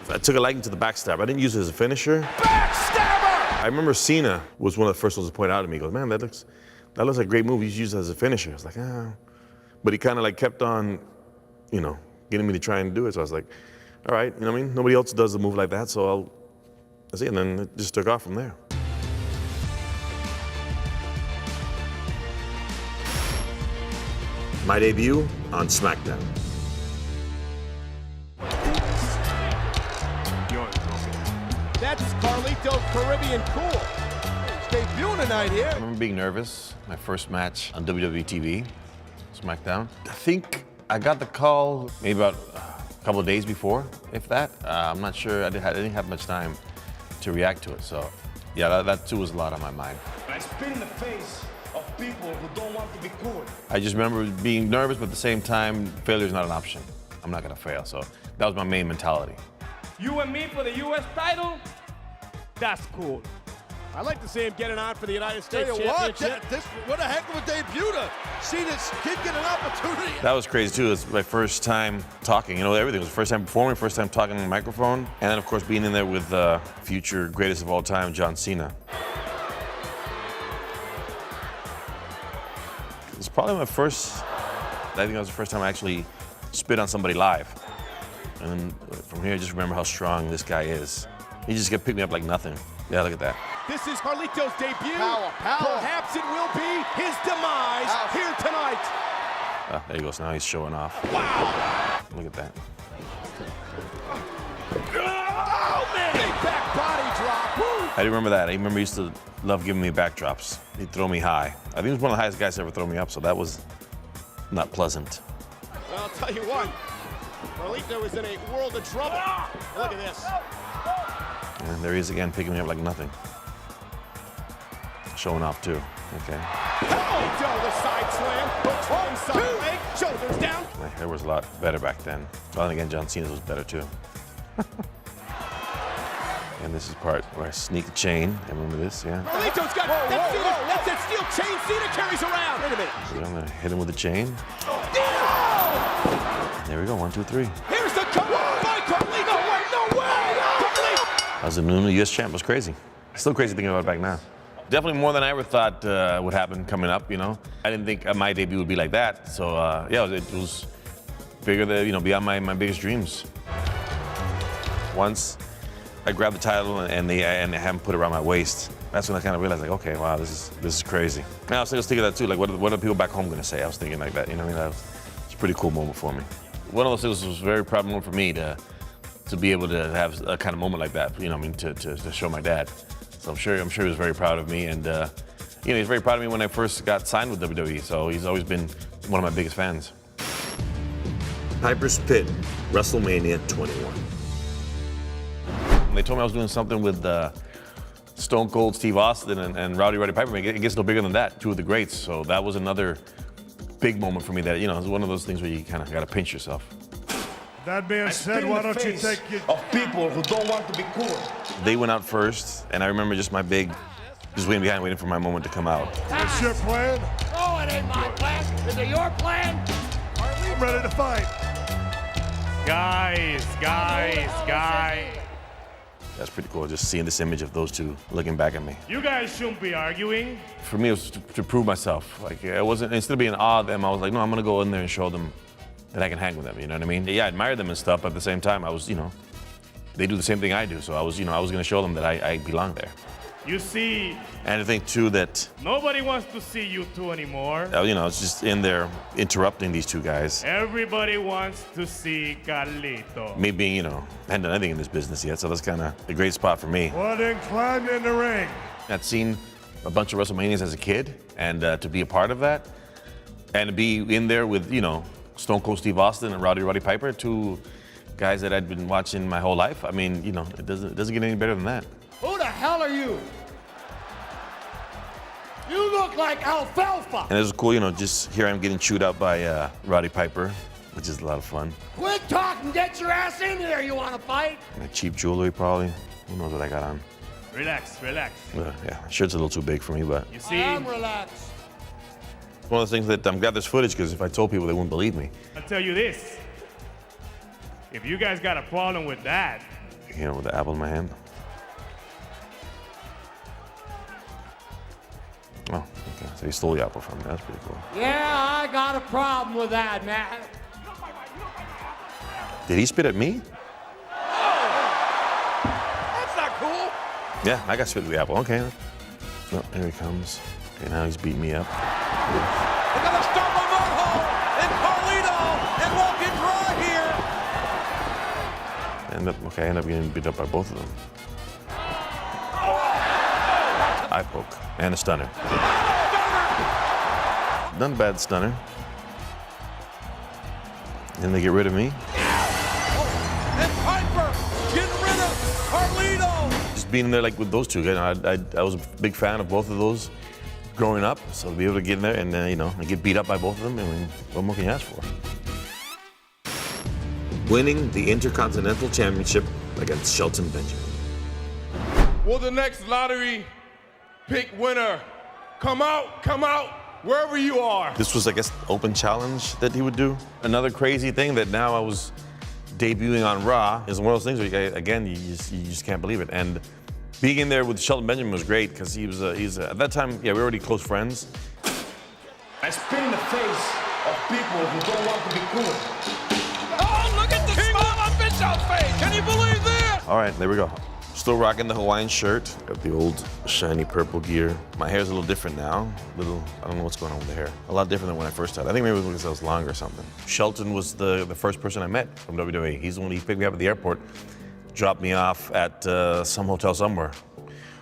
I took a liking to the backstab. I didn't use it as a finisher. Backstabber! I remember Cena was one of the first ones to point out to me. He goes, man, that looks like a great move. You should use it as a finisher. I was like, ah. But he kind of like kept on, you know, getting me to try and do it. So I was like, all right, you know what I mean? Nobody else does a move like that, so that's it. And then it just took off from there. My debut on SmackDown. That's Carlito Caribbean Cool. He's debuting tonight here. I remember being nervous, my first match on WWE TV, SmackDown. I think I got the call maybe about a couple of days before, if that. I'm not sure, I didn't have much time to react to it, so yeah, that too was a lot on my mind. I spit in the face of people who don't want to be cool. I just remember being nervous, but at the same time, failure is not an option. I'm not gonna fail, so that was my main mentality. You and me for the U.S. title? That's cool. I'd like to see him getting on for the United States Tell you what, Championship. what a heck of a debut to see this kid get an opportunity. That was crazy too. It's my first time talking. You know, everything. It was the first time performing, first time talking on the microphone, and then of course being in there with future greatest of all time, John Cena. It's probably my first. I think that was the first time I actually spit on somebody live. And then from here, I just remember how strong this guy is. He just picked me up like nothing. Yeah, look at that. This is Carlito's debut. Power. Perhaps it will be his demise here tonight. There he goes. Now he's showing off. Wow! Look at that. Oh, man! Big back body drop. Woo! I remember that. I remember he used to love giving me backdrops. He'd throw me high. I think he was one of the highest guys to ever throw me up, so that was not pleasant. Well, I'll tell you what. Carlito is in a world of trouble. Look at this. And there he is again, picking me up like nothing. Showing off too. Okay. Carlito, the side slam. Hooks from inside leg. Shoulders down. My hair was a lot better back then. Well, and again, John Cena's was better too. And this is part where I sneak the chain. I remember this, yeah. Carlito's got that's that steel chain Cena carries around. Wait a minute. So I'm gonna hit him with the chain. Oh! There we go, 1, 2, 3. Here's the cover by Carlito. No way! Carlito! I was the new U.S. champ. It was crazy. Still crazy thinking about it back now. Definitely more than I ever thought would happen coming up, you know. I didn't think my debut would be like that. So, yeah, it was bigger than, you know, beyond my biggest dreams. Once I grabbed the title and had him put it around my waist, that's when I kind of realized, like, okay, wow, this is crazy. And I was thinking that too, like, what are people back home gonna say? I was thinking like that, you know what I mean? It's a pretty cool moment for me. One of those things was a very proud moment for me to be able to have a kind of moment like that, you know what I mean, to show my dad. So I'm sure he was very proud of me, and you know, he's very proud of me when I first got signed with WWE, so he's always been one of my biggest fans. Piper's Pit, WrestleMania 21. When they told me I was doing something with Stone Cold Steve Austin and Roddy Piper, it gets no bigger than that, two of the greats, so that was another big moment for me that, you know, it's one of those things where you kind of got to pinch yourself. That being said, why don't you take your... Of people who don't want to be cool. They went out first, and I remember just waiting behind, waiting for my moment to come out. What's your plan? Oh, it ain't my plan. Is it your plan? I'm ready to fight. Guys. That's pretty cool, just seeing this image of those two looking back at me. You guys shouldn't be arguing. For me, it was to prove myself. Like, I wasn't, instead of being awe of them, I was like, no, I'm gonna go in there and show them that I can hang with them, you know what I mean? Yeah, I admire them and stuff, but at the same time, I was, you know, they do the same thing I do, so I was gonna show them that I belong there. You see, And I think too that, nobody wants to see you two anymore. you know, it's just in there interrupting these two guys. Everybody wants to see Carlito. Me being, you know, I hadn't done anything in this business yet, so that's kind of a great spot for me. Well, then climb in the ring. I'd seen a bunch of WrestleManias as a kid, and to be a part of that, and to be in there with, you know, Stone Cold Steve Austin and Roddy Piper, two guys that I'd been watching my whole life. I mean, you know, it doesn't get any better than that. Who the hell are you? You look like alfalfa. And it was cool, you know, just here I'm getting chewed out by Roddy Piper, which is a lot of fun. Quit talking, get your ass in here. You want to fight? My cheap jewelry, probably. Who knows what I got on? Relax. Yeah, shirt's a little too big for me, but You see, I'm relaxed. it's one of the things that I'm glad there's footage, because if I told people, they wouldn't believe me. I'll tell you this. If you guys got a problem with that, You know, with the apple in my hand. Oh, okay. So he stole the apple from me. That's pretty cool. Yeah, I got a problem with that, man. Did he spit at me? That's not cool. Yeah, I got spit with the apple. Okay. Oh, here he comes. Okay, now he's beating me up. Another stop on Rojo and Carlito and walking dry here. I end up getting beat up by both of them. Eye poke and a stunner. None bad stunner. Then they get rid of me. And Piper getting rid of Carlito. Just being there like with those two, you know, I was a big fan of both of those growing up. So to be able to get in there and you know, I get beat up by both of them, I mean, what more can you ask for? Winning the Intercontinental Championship against Shelton Benjamin. Will the next lottery pick winner come out, wherever you are? This was, I guess, open challenge that he would do. Another crazy thing that now I was debuting on Raw is one of those things where, again, you just can't believe it. And being in there with Shelton Benjamin was great because he's at that time, yeah, we were already close friends. I spit in the face of people who don't want to be cool. Oh, look at the smile on Bischoff's face. Can you believe this? All right, there we go. Still rocking the Hawaiian shirt. Got the old shiny purple gear. My hair's a little different now. I don't know what's going on with the hair. A lot different than when I first started. I think maybe it was because I was longer or something. Shelton was the first person I met from WWE. He's the one who picked me up at the airport, dropped me off at some hotel somewhere.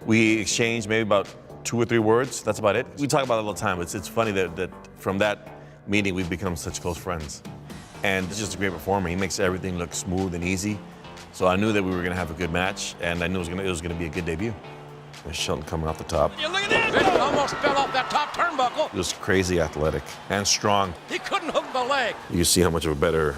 We exchanged maybe about 2 or 3 words. That's about it. We talk about it all the time. It's funny that from that meeting we've become such close friends. And he's just a great performer. He makes everything look smooth and easy. So I knew that we were going to have a good match, and I knew it was going to be a good debut. There's Shelton coming off the top. You look at this. Vince almost fell off that top turnbuckle. He was crazy athletic and strong. He couldn't hook the leg. You see how much of a better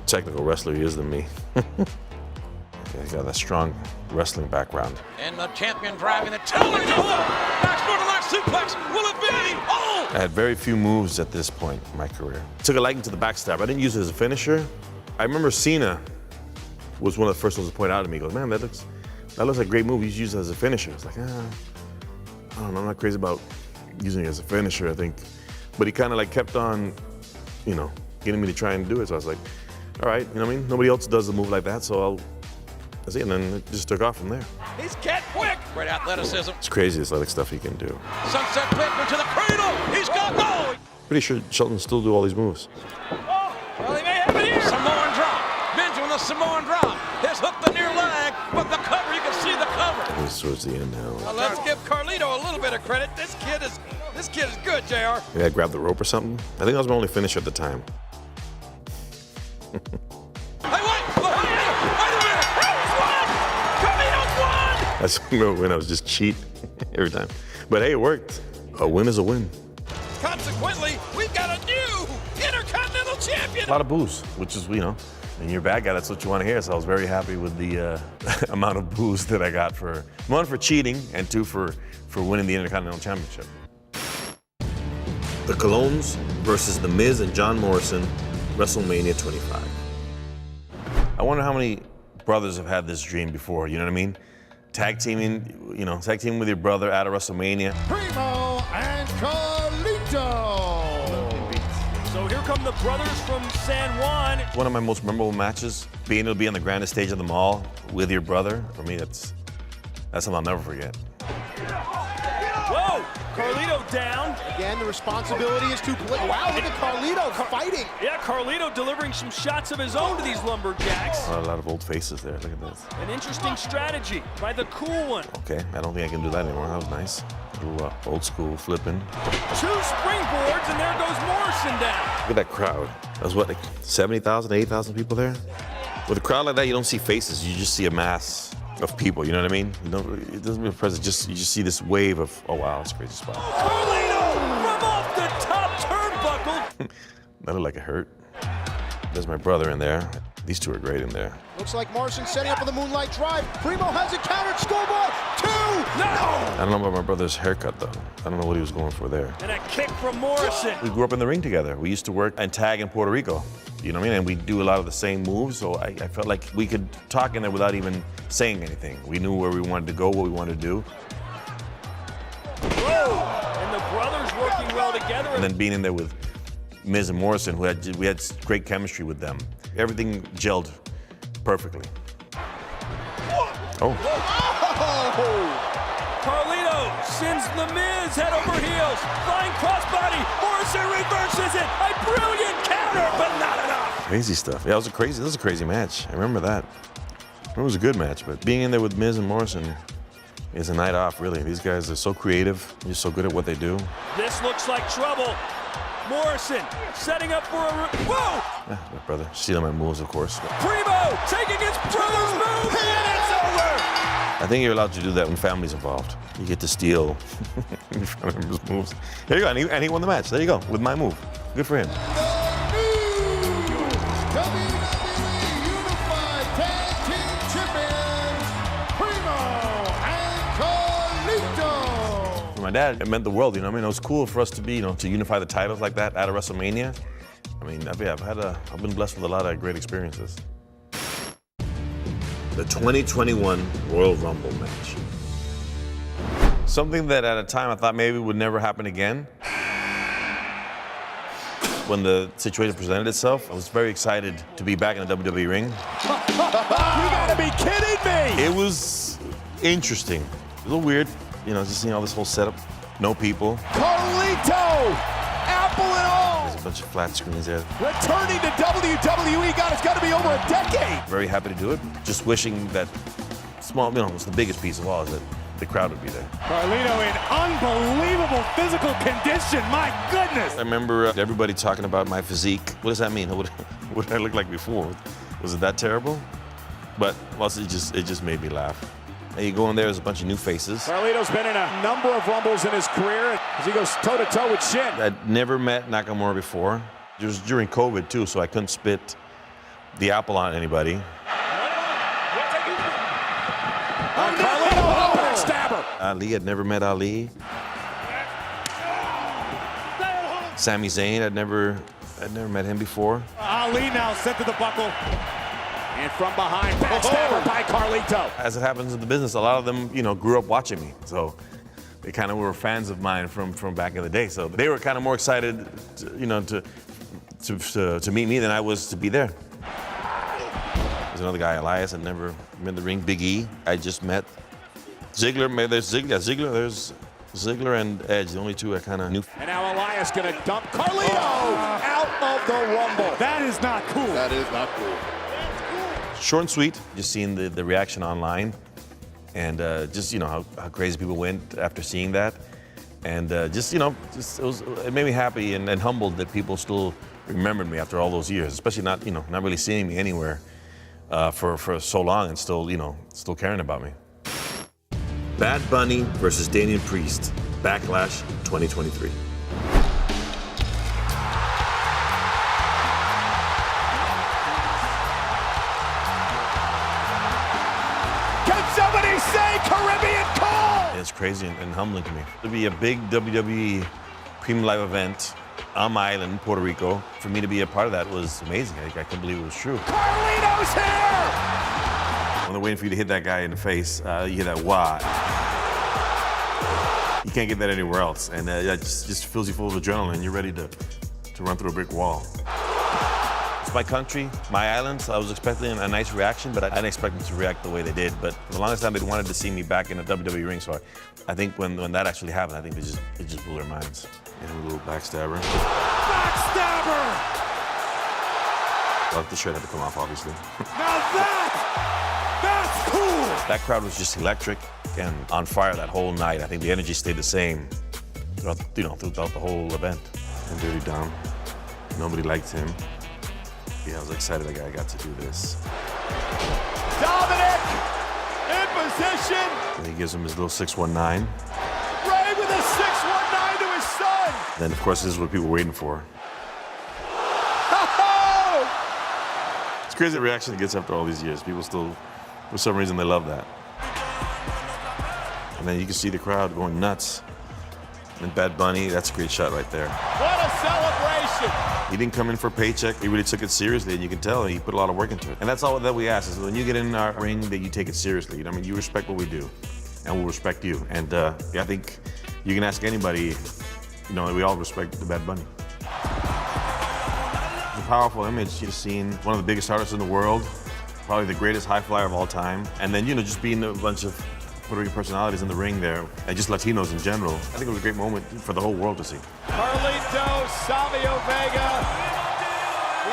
technical wrestler he is than me. Yeah, he's got that strong wrestling background. And the champion driving the Backboard to leg suplex. Will it be? Oh! I had very few moves at this point in my career. Took a liking to the backstab. I didn't use it as a finisher. I remember Cena was one of the first ones to point out to me. He goes, man, that looks like a great move. You should use it as a finisher. It's like, I don't know, I'm not crazy about using it as a finisher, I think. But he kind of like kept on, you know, getting me to try and do it. So I was like, all right, you know what I mean? Nobody else does a move like that, so that's it. And then it just took off from there. He's cat quick. Great athleticism. It's crazy, the athletic stuff he can do. Sunset flip into the cradle. He's got no. Pretty sure Shelton can still do all these moves. Well, he may have it here. Samoan drop. Benjamin the Samoan drop. Has hooked the near leg, but the cover, you can see the cover. This is towards the end now. Now let's give Carlito a little bit of credit. This kid is good, JR. Maybe I grabbed the rope or something. I think that was my only finisher at the time. Hey, wait a minute. He's won. Carlito's won. I just remember when I was just cheat every time. But hey, it worked. A win is a win. Consequently, we've got a new Intercontinental Champion. A lot of boos, which is, you know, and you're a bad guy, that's what you want to hear. So I was very happy with the amount of boos that I got for, 1, for cheating, and 2, for winning the Intercontinental Championship. The Colognes versus The Miz and John Morrison, WrestleMania 25. I wonder how many brothers have had this dream before, you know what I mean? Tag teaming with your brother at a WrestleMania. Primo and Carlito. So here come the brothers from San Juan. One of my most memorable matches, being able to be on the grandest stage of them all with your brother, for me, that's something I'll never forget. Whoa! Carlito down. Again, the responsibility is to play. Wow, look at Carlito fighting. Yeah, Carlito delivering some shots of his own to these lumberjacks. A lot of old faces there, look at this. An interesting strategy by the cool one. Okay, I don't think I can do that anymore, that was nice. Grew up, old school, flipping. 2 springboards, and there goes Morrison down. Look at that crowd. That was what, like 70,000, 80,000 people there? With a crowd like that, you don't see faces, you just see a mass of people, you know what I mean? It doesn't mean present, you just see this wave of, oh wow, it's a crazy spot. Carlito from off the top turnbuckle. That looked like it hurt. There's my brother in there. These two are great in there. Looks like Morrison setting up for the Moonlight Drive. Primo has it countered. Schoolboy, 2. No! I don't know about my brother's haircut though. I don't know what he was going for there. And a kick from Morrison. We grew up in the ring together. We used to work and tag in Puerto Rico. You know what I mean? And we do a lot of the same moves, so I felt like we could talk in there without even saying anything. We knew where we wanted to go, what we wanted to do. And the brothers working well together. And then being in there with Miz and Morrison, we had great chemistry with them. Everything gelled perfectly. Oh. Carlito sends The Miz head over heels. Flying crossbody. Morrison reverses it. A brilliant counter, but not enough. Crazy stuff. Yeah, this was a crazy match. I remember that. It was a good match, but being in there with Miz and Morrison is a night off, really. These guys are so creative. They're so good at what they do. This looks like trouble. Morrison setting up for a... Whoa! Yeah, my brother. Stealing my moves, of course. Primo taking his brother's move, and it's over! I think you're allowed to do that when family's involved. You get to steal your family members' moves. There you go, and he won the match. There you go, with my move. Good for him. For my dad, it meant the world, you know what I mean? It was cool for us to be, to unify the titles like that at a WrestleMania. I mean, I've been blessed with a lot of great experiences. The 2021 Royal Rumble match. Something that at a time I thought maybe would never happen again. When the situation presented itself, I was very excited to be back in the WWE ring. You gotta be kidding me! It was interesting. A little weird, just seeing all this whole setup. No people. Carlito! Apple and all! There's a bunch of flat screens there. Returning to WWE, God, it's gotta be over a decade! Very happy to do it. Just wishing that small, it's the biggest piece of all is that the crowd would be there. Carlito in unbelievable physical condition. My goodness. I remember everybody talking about my physique. What does that mean? What did I look like before? Was it that terrible? But also, it just made me laugh. And you go in there, there's a bunch of new faces. Carlito's been in a number of Rumbles in his career as he goes toe-to-toe with Shin. I'd never met Nakamura before. It was during COVID, too, so I couldn't spit the apple on anybody. Carlito, backstabber. Ali, I'd never met Ali. Sami Zayn, I'd never met him before. Ali now sent to the buckle. And from behind, backstabber by Carlito. As it happens in the business, a lot of them, grew up watching me. So they kind of were fans of mine from back in the day. So they were kind of more excited, to meet me than I was to be there. There's another guy, Elias, I'd never met in the ring. Big E, I just met. Ziggler, there's Ziggler, there's Ziggler and Edge, the only two I kind of knew. And now Elias gonna dump Carlito out of the Rumble. That is not cool. That is not cool. Short and sweet, just seeing the reaction online and just, how crazy people went after seeing that. And it made me happy and humbled that people still remembered me after all those years, especially not really seeing me anywhere for so long and still caring about me. Bad Bunny versus Damian Priest, Backlash 2023. Can somebody say Caribbean Call? It's crazy and humbling to me. To be a big WWE premium live event on my island, Puerto Rico, for me to be a part of that was amazing. I couldn't believe it was true. Carlito's here! When they're waiting for you to hit that guy in the face, you hear that wah. You can't get that anywhere else. And that just fills you full of adrenaline. You're ready to run through a brick wall. It's my country, my island, so I was expecting a nice reaction, but I didn't expect them to react the way they did. But for the longest time, they wanted to see me back in a WWE ring, so I think when that actually happened, I think it just blew their minds. And a little backstabber. Backstabber! Well, the shirt had to come off, obviously. Now that's cool! That crowd was just electric and on fire that whole night. I think the energy stayed the same throughout the whole event. And Dirty Dom, nobody liked him. Yeah, I was excited that I got to do this. Dominic in position. And he gives him his little 619. Ray with a 619 to his son. Then, of course, this is what people were waiting for. It's crazy the reaction it gets after all these years. People still, for some reason, they love that. And then you can see the crowd going nuts And Bad Bunny, that's a great shot right there. What a celebration! He didn't come in for a paycheck. He really took it seriously, and you can tell he put a lot of work into it. And that's all that we ask, is when you get in our ring that you take it seriously. You know, I mean, you respect what we do, and we'll respect you. And I think you can ask anybody, you know, we all respect the Bad Bunny. It's a powerful image. You've seen one of the biggest artists in the world, probably the greatest high flyer of all time, and then, you know, just being a bunch of Puerto Rican personalities in the ring there, and just Latinos in general. I think it was a great moment for the whole world to see. Carlito, Savio Vega, the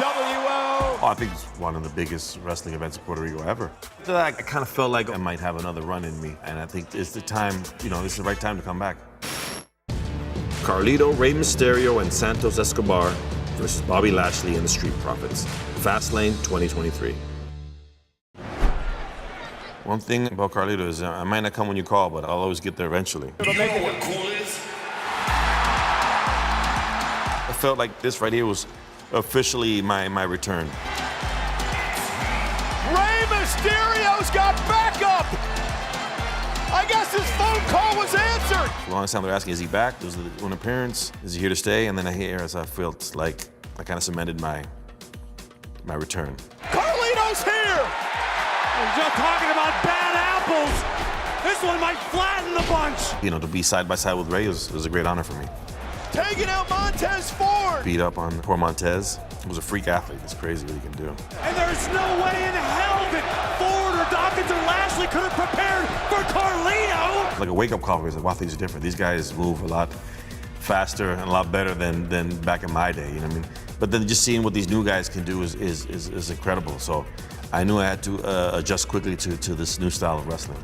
LWO. Oh, I think it's one of the biggest wrestling events in Puerto Rico ever. After that, I kind of felt like I might have another run in me, and I think it's the time, you know, this is the right time to come back. Carlito, Rey Mysterio, and Santos Escobar versus Bobby Lashley and the Street Profits. Fastlane 2023. One thing about Carlito is I might not come when you call, but I'll always get there eventually. You know what cool is? I felt like this right here was officially my return. Rey Mysterio's got backup! I guess his phone call was answered! For the longest time they're asking, is he back? Was it one appearance? Is he here to stay? And then I hear, as I felt like I kind of cemented my return. Carlito's here! We're just talking about bad apples. This one might flatten the bunch. You know, to be side by side with Rey was a great honor for me. Taking out Montez Ford! Beat up on poor Montez. He was a freak athlete. It's crazy what he can do. And there's no way in hell that Ford or Dawkins or Lashley could have prepared for Carlito. Like a wake-up call, because wow, things are different. These guys move a lot faster and a lot better than back in my day, you know what I mean? But then just seeing what these new guys can do is incredible. So I knew I had to adjust quickly to this new style of wrestling.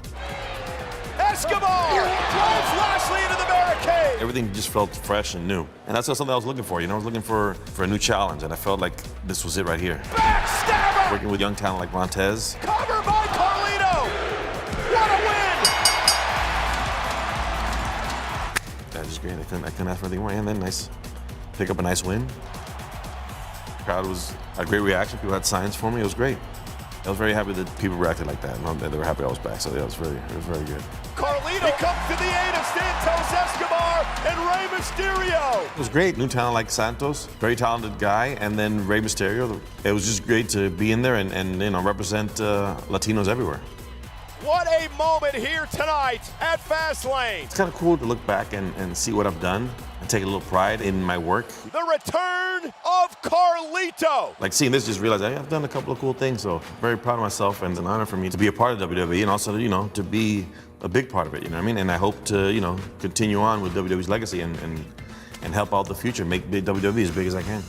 Escobar drives Lashley into the barricade! Everything just felt fresh and new. And that's something I was looking for, you know? I was looking for a new challenge, and I felt like this was it right here. Backstabber! Working with young talent like Montez. Cover by Carlito! What a win! That was just great. I couldn't ask for anything more. And then pick up a nice win. The crowd had a great reaction. People had signs for me. It was great. I was very happy that people reacted like that, and they were happy I was back. So yeah, it was very good. Carlito comes to the aid of Santos Escobar and Rey Mysterio. It was great. New talent like Santos, very talented guy, and then Rey Mysterio. It was just great to be in there and you know, represent Latinos everywhere. What a moment here tonight at Fastlane. It's kind of cool to look back and see what I've done and take a little pride in my work. The return of Carlito. Like seeing this, just realized I've done a couple of cool things, so very proud of myself, and it's an honor for me to be a part of WWE and also, you know, to be a big part of it, you know what I mean? And I hope to, you know, continue on with WWE's legacy and help out the future, make WWE as big as I can.